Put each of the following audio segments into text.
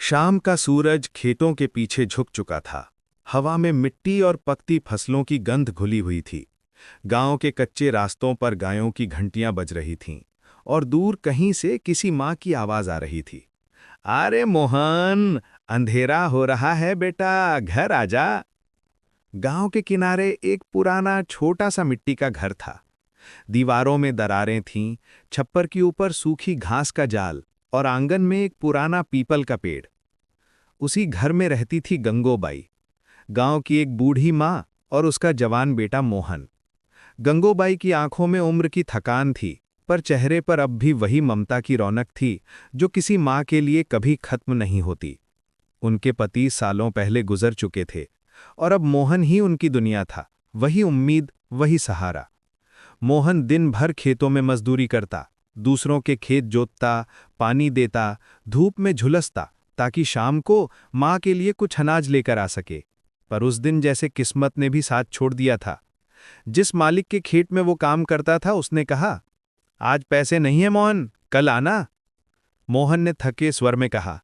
शाम का सूरज खेतों के पीछे झुक चुका था। हवा में मिट्टी और पकती फसलों की गंध घुली हुई थी। गांव के कच्चे रास्तों पर गायों की घंटियां बज रही थीं और दूर कहीं से किसी माँ की आवाज आ रही थी। अरे मोहन, अंधेरा हो रहा है बेटा, घर आजा। गांव के किनारे एक पुराना छोटा सा मिट्टी का घर था। दीवारों में दरारें थीं, छप्पर के ऊपर सूखी घास का जाल और आंगन में एक पुराना पीपल का पेड़। उसी घर में रहती थी गंगोबाई, गांव की एक बूढ़ी माँ और उसका जवान बेटा मोहन। गंगोबाई की आंखों में उम्र की थकान थी, पर चेहरे पर अब भी वही ममता की रौनक थी जो किसी माँ के लिए कभी खत्म नहीं होती। उनके पति सालों पहले गुजर चुके थे और अब मोहन ही उनकी दुनिया था, वही उम्मीद, वही सहारा। मोहन दिन भर खेतों में मजदूरी करता, दूसरों के खेत जोतता, पानी देता, धूप में झुलसता, ताकि शाम को माँ के लिए कुछ अनाज लेकर आ सके। पर उस दिन जैसे किस्मत ने भी साथ छोड़ दिया था। जिस मालिक के खेत में वो काम करता था उसने कहा, आज पैसे नहीं है मोहन, कल आना। मोहन ने थके स्वर में कहा,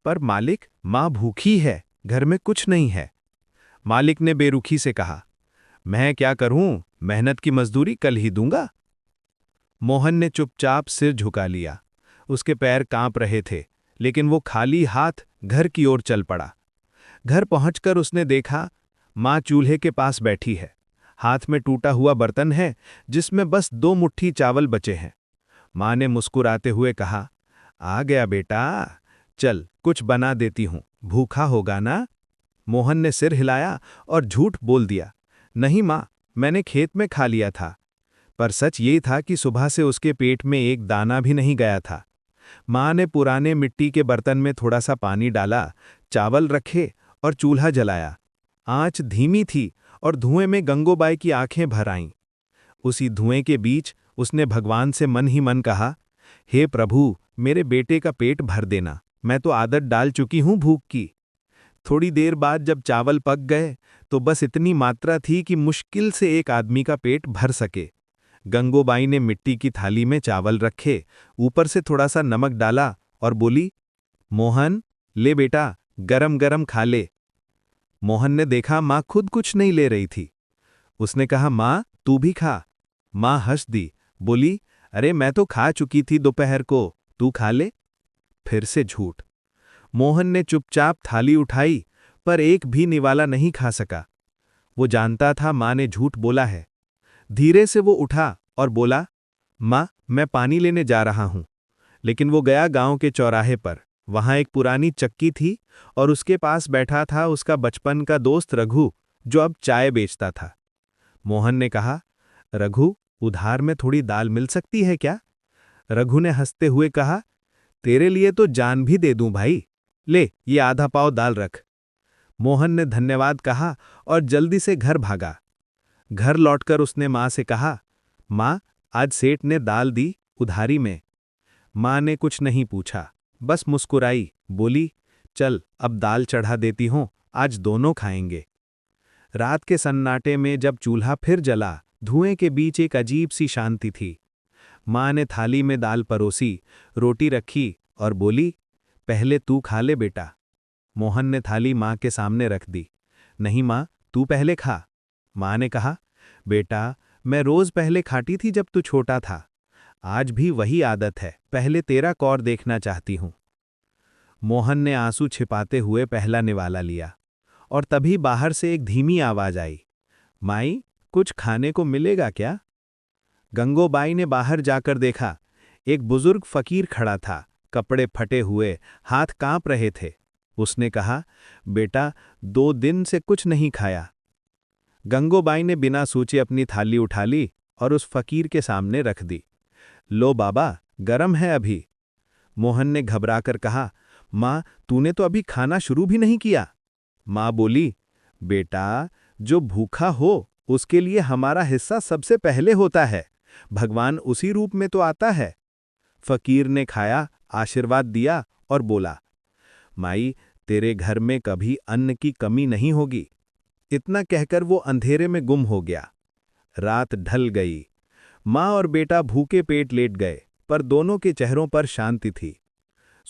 पर मालिक, माँ भूखी है, घर में कुछ नहीं है। मालिक ने बेरुखी से कहा, मैं क्या करूं, मेहनत की मजदूरी कल ही दूंगा। मोहन ने चुपचाप सिर झुका लिया। उसके पैर कांप रहे थे, लेकिन वो खाली हाथ घर की ओर चल पड़ा। घर पहुंचकर उसने देखा, माँ चूल्हे के पास बैठी है। हाथ में टूटा हुआ बर्तन है जिसमें बस 2 मुट्ठी चावल बचे हैं। माँ ने मुस्कुराते हुए कहा, आ गया बेटा, चल कुछ बना देती हूं, भूखा होगा ना। मोहन ने सिर हिलाया और झूठ बोल दिया, नहीं माँ, मैंने खेत में खा लिया था। पर सच ये था कि सुबह से उसके पेट में एक दाना भी नहीं गया था। माँ ने पुराने मिट्टी के बर्तन में थोड़ा सा पानी डाला, चावल रखे और चूल्हा जलाया। आंच धीमी थी और धुएं में गंगोबाई की आंखें भर आईं। उसी धुएं के बीच उसने भगवान से मन ही मन कहा, हे प्रभु, मेरे बेटे का पेट भर देना, मैं तो आदत डाल चुकी हूं भूख की। थोड़ी देर बाद जब चावल पक गए तो बस इतनी मात्रा थी कि मुश्किल से एक आदमी का पेट भर सके। गंगोबाई ने मिट्टी की थाली में चावल रखे, ऊपर से थोड़ा सा नमक डाला और बोली, मोहन, ले बेटा, गरम गरम खा ले। मोहन ने देखा माँ खुद कुछ नहीं ले रही थी। उसने कहा, माँ तू भी खा। माँ हंस दी, बोली, अरे मैं तो खा चुकी थी दोपहर को, तू खा ले। फिर से झूठ। मोहन ने चुपचाप थाली उठाई, पर एक भी निवाला नहीं खा सका। वो जानता था माँ ने झूठ बोला है। धीरे से वो उठा और बोला, माँ, मैं पानी लेने जा रहा हूं। लेकिन वो गया गांव के चौराहे पर। वहां एक पुरानी चक्की थी और उसके पास बैठा था उसका बचपन का दोस्त रघु, जो अब चाय बेचता था। मोहन ने कहा, रघु, उधार में थोड़ी दाल मिल सकती है क्या? रघु ने हंसते हुए कहा, तेरे लिए तो जान भी दे दूं भाई, ले ये आधा पाव दाल रख। मोहन ने धन्यवाद कहा और जल्दी से घर भागा। घर लौटकर उसने माँ से कहा, माँ, आज सेठ ने दाल दी, उधारी में। माँ ने कुछ नहीं पूछा, बस मुस्कुराई, बोली, चल अब दाल चढ़ा देती हूं, आज दोनों खाएंगे। रात के सन्नाटे में जब चूल्हा फिर जला, धुएं के बीच एक अजीब सी शांति थी। माँ ने थाली में दाल परोसी, रोटी रखी और बोली, पहले तू खा ले बेटा। मोहन ने थाली माँ के सामने रख दी। नहीं माँ, तू पहले खा। माँ ने कहा, बेटा, मैं रोज पहले खाती थी जब तू छोटा था। आज भी वही आदत है, पहले तेरा कौर देखना चाहती हूं। मोहन ने आंसू छिपाते हुए पहला निवाला लिया और तभी बाहर से एक धीमी आवाज आई, माई, कुछ खाने को मिलेगा क्या? गंगोबाई ने बाहर जाकर देखा, एक बुजुर्ग फकीर खड़ा था, कपड़े फटे हुए, हाथ कांप रहे थे। उसने कहा, बेटा, 2 दिन से कुछ नहीं खाया। गंगोबाई ने बिना सोचे अपनी थाली उठा ली और उस फकीर के सामने रख दी। लो बाबा, गरम है अभी। मोहन ने घबराकर कहा, माँ, तूने तो अभी खाना शुरू भी नहीं किया। माँ बोली, बेटा, जो भूखा हो उसके लिए हमारा हिस्सा सबसे पहले होता है, भगवान उसी रूप में तो आता है। फकीर ने खाया, आशीर्वाद दिया और बोला, माई, तेरे घर में कभी अन्न की कमी नहीं होगी। इतना कहकर वो अंधेरे में गुम हो गया। रात ढल गई। माँ और बेटा भूखे पेट लेट गए, पर दोनों के चेहरों पर शांति थी।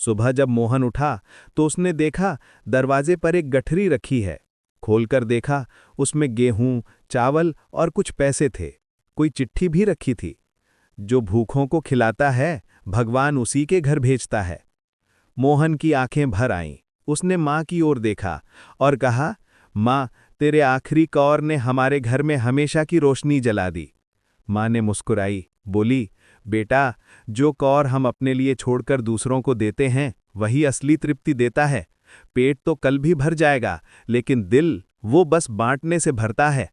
सुबह जब मोहन उठा तो उसने देखा दरवाजे पर एक गठरी रखी है। खोलकर देखा, उसमें गेहूं, चावल और कुछ पैसे थे। कोई चिट्ठी भी रखी थी। जो भूखों को खिलाता है, भगवान उसी के घर भेजता है। मोहन की आंखें भर आईं। उसने माँ की ओर देखा और कहा, माँ, तेरे आखिरी कौर ने हमारे घर में हमेशा की रोशनी जला दी। माँ ने मुस्कुराई, बोली, बेटा, जो कौर हम अपने लिए छोड़कर दूसरों को देते हैं, वही असली तृप्ति देता है। पेट तो कल भी भर जाएगा, लेकिन दिल, वो बस बांटने से भरता है।